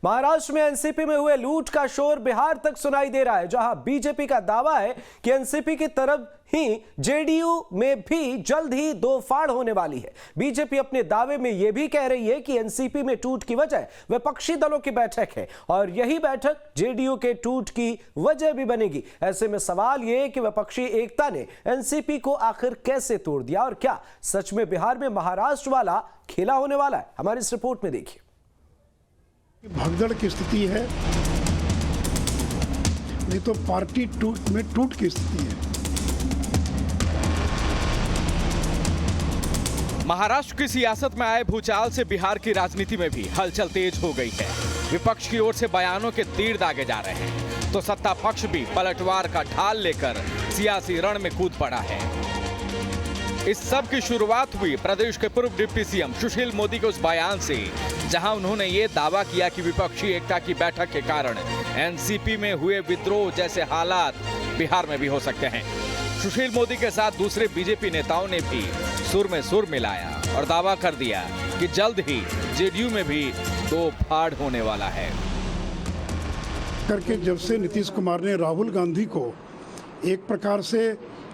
महाराष्ट्र में एनसीपी में हुए लूट का शोर बिहार तक सुनाई दे रहा है, जहां बीजेपी का दावा है कि एनसीपी की तरफ ही जेडीयू में भी जल्द ही दो फाड़ होने वाली है। बीजेपी अपने दावे में यह भी कह रही है कि एनसीपी में टूट की वजह विपक्षी दलों की बैठक है और यही बैठक जेडीयू के टूट की वजह भी बनेगी। ऐसे में सवाल यह कि विपक्षी एकता ने एनसीपी को आखिर कैसे तोड़ दिया और क्या सच में बिहार में महाराष्ट्र वाला खेला होने वाला है? हमारी इस रिपोर्ट में देखिए। भगदड़ की स्थिति है, नहीं तो पार्टी टूट की स्थिति है। महाराष्ट्र की सियासत में आए भूचाल से बिहार की राजनीति में भी हलचल तेज हो गई है। विपक्ष की ओर से बयानों के तीर दागे जा रहे हैं तो सत्ता पक्ष भी पलटवार का ढाल लेकर सियासी रण में कूद पड़ा है। इस सब की शुरुआत हुई प्रदेश के पूर्व डिप्टी सीएम सुशील मोदी के उस बयान से, जहां उन्होंने ये दावा किया कि विपक्षी एकता की बैठक के कारण एनसीपी में हुए विद्रोह जैसे हालात बिहार में भी हो सकते हैं। सुशील मोदी के साथ दूसरे बीजेपी नेताओं ने भी सुर में सुर मिलाया और दावा कर दिया कि जल्द ही जेडीयू में भी दो फाड़ होने वाला है। करके जब से नीतीश कुमार ने राहुल गांधी को एक प्रकार से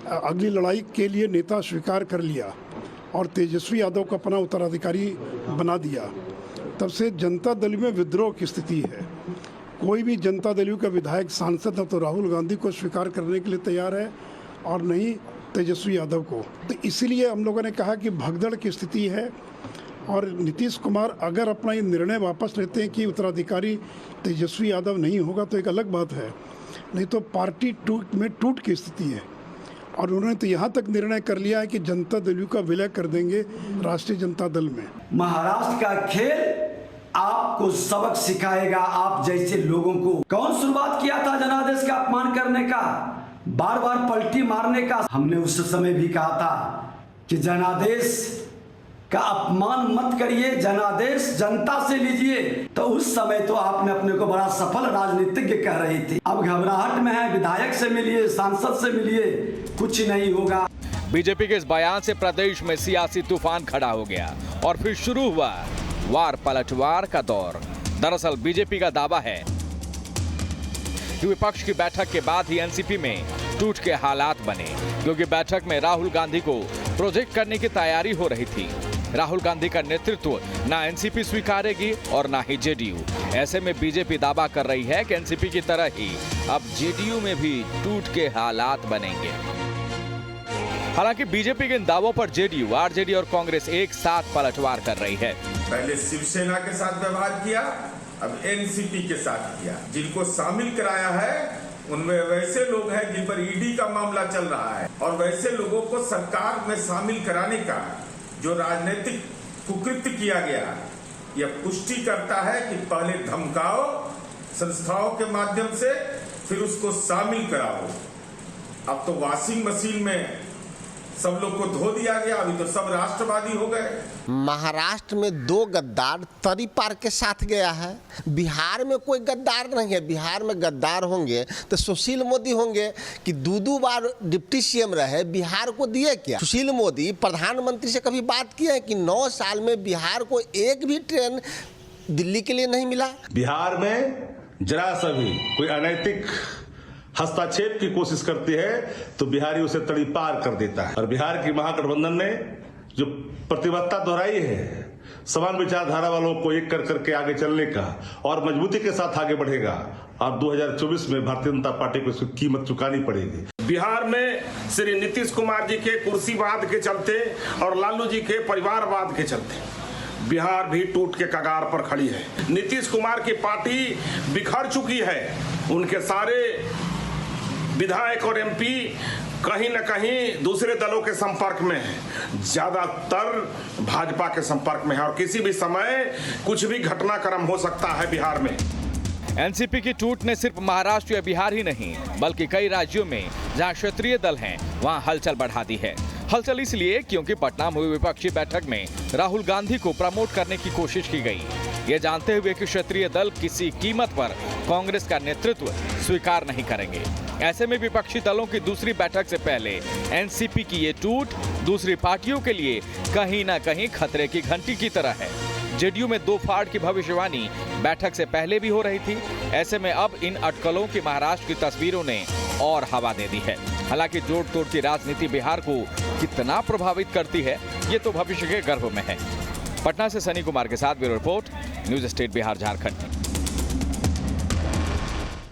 अगली लड़ाई के लिए नेता स्वीकार कर लिया और तेजस्वी यादव को अपना उत्तराधिकारी बना दिया, तब से जनता दल में विद्रोह की स्थिति है। कोई भी जनता दल का विधायक सांसद न तो राहुल गांधी को स्वीकार करने के लिए तैयार है और नहीं तेजस्वी यादव को। तो इसीलिए हम लोगों ने कहा कि भगदड़ की स्थिति है और नीतीश कुमार अगर अपना ये निर्णय वापस लेते हैं कि उत्तराधिकारी तेजस्वी यादव नहीं होगा तो एक अलग बात है, नहीं तो पार्टी टूट की स्थिति है। और उन्होंने तो यहाँ तक निर्णय कर लिया है कि जनता दल का विलय कर देंगे राष्ट्रीय जनता दल में। महाराष्ट्र का खेल आपको सबक सिखाएगा। आप जैसे लोगों को कौन शुरुआत किया था जनादेश का अपमान करने का, बार बार पलटी मारने का? हमने उस समय भी कहा था कि जनादेश का अपमान मत करिए, जनादेश जनता से लीजिए। तो उस समय तो आपने अपने को बड़ा सफल राजनीतिज्ञ कह रही थी। अब घबराहट में है, विधायक से मिलिए, सांसद से मिलिए, कुछ नहीं होगा। बीजेपी के इस बयान से प्रदेश में सियासी तूफान खड़ा हो गया और फिर शुरू हुआ वार पलटवार का दौर। दरअसल बीजेपी का दावा है कि विपक्ष की बैठक के बाद ही एनसीपी में टूट के हालात बने, क्योंकि बैठक में राहुल गांधी को प्रोजेक्ट करने की तैयारी हो रही थी। राहुल गांधी का नेतृत्व ना एनसीपी स्वीकारेगी और ना ही जेडीयू। ऐसे में बीजेपी दावा कर रही है कि एनसीपी की तरह ही अब जेडीयू में भी टूट के हालात बनेंगे। हालांकि बीजेपी के इन दावों पर जेडीयू, आरजेडी और कांग्रेस एक साथ पलटवार कर रही है। पहले शिवसेना के साथ व्यवहार किया, अब एनसीपी के साथ किया। जिनको शामिल कराया है उनमें वैसे लोग हैं जिन पर ईडी का मामला चल रहा है और वैसे लोगों को सरकार में शामिल कराने का जो राजनीतिक कुकृत्य किया गया, यह पुष्टि करता है कि पहले धमकाओ संस्थाओं के माध्यम से, फिर उसको शामिल कराओ। अब तो वॉशिंग मशीन में सब लोग को धो दिया गया, अभी तो सब राष्ट्रवादी हो गए। महाराष्ट्र में दो गद्दार तरी पार के साथ गया है। बिहार में कोई गद्दार नहीं है। बिहार में गद्दार होंगे तो सुशील मोदी होंगे कि दो बार डिप्टी सीएम रहे, बिहार को दिए क्या? सुशील मोदी प्रधानमंत्री से कभी बात किया है कि 9 साल में बिहार को एक भी ट्रेन दिल्ली के लिए नहीं मिला? बिहार में जरा सा भी कोई अनैतिक हस्तक्षेप की कोशिश करती है तो बिहारी उसे तड़ी पार कर देता है। और बिहार की महागठबंधन ने जो प्रतिबद्धता दोहराई है समान विचारधारा वालों को एक कर करके आगे चलने का और मजबूती के साथ आगे बढ़ेगा, और 2024 में भारतीय जनता पार्टी को इसकी कीमत चुकानी पड़ेगी। बिहार में श्री नीतीश कुमार जी के कुर्सीवाद के चलते और लालू जी के परिवारवाद के चलते बिहार भी टूट के कगार पर खड़ी है। नीतीश कुमार की पार्टी बिखर चुकी है। उनके सारे विधायक और एमपी कहीं न कहीं दूसरे दलों के संपर्क में है, ज्यादातर भाजपा के संपर्क में है और किसी भी समय कुछ भी घटनाक्रम हो सकता है बिहार में। एनसीपी की टूट ने सिर्फ महाराष्ट्र या बिहार ही नहीं बल्कि कई राज्यों में जहां क्षेत्रीय दल हैं वहां हलचल बढ़ा दी है। हलचल इसलिए क्योंकि पटना में हुई विपक्षी बैठक में राहुल गांधी को प्रमोट करने की कोशिश की गई, ये जानते हुए कि क्षेत्रीय दल किसी कीमत पर कांग्रेस का नेतृत्व स्वीकार नहीं करेंगे। ऐसे में विपक्षी दलों की दूसरी बैठक से पहले एनसीपी की ये टूट दूसरी पार्टियों के लिए कहीं ना कहीं खतरे की घंटी की तरह है। जेडीयू में दो फाड़ की भविष्यवाणी बैठक से पहले भी हो रही थी। ऐसे में अब इन अटकलों की महाराष्ट्र की तस्वीरों ने और हवा दे दी है। हालांकि जोड़ तोड़ की राजनीति बिहार को कितना प्रभावित करती है, ये तो भविष्य के गर्भ में है। पटना से सनी कुमार के साथ bureau report, news state Bihar Jharkhand.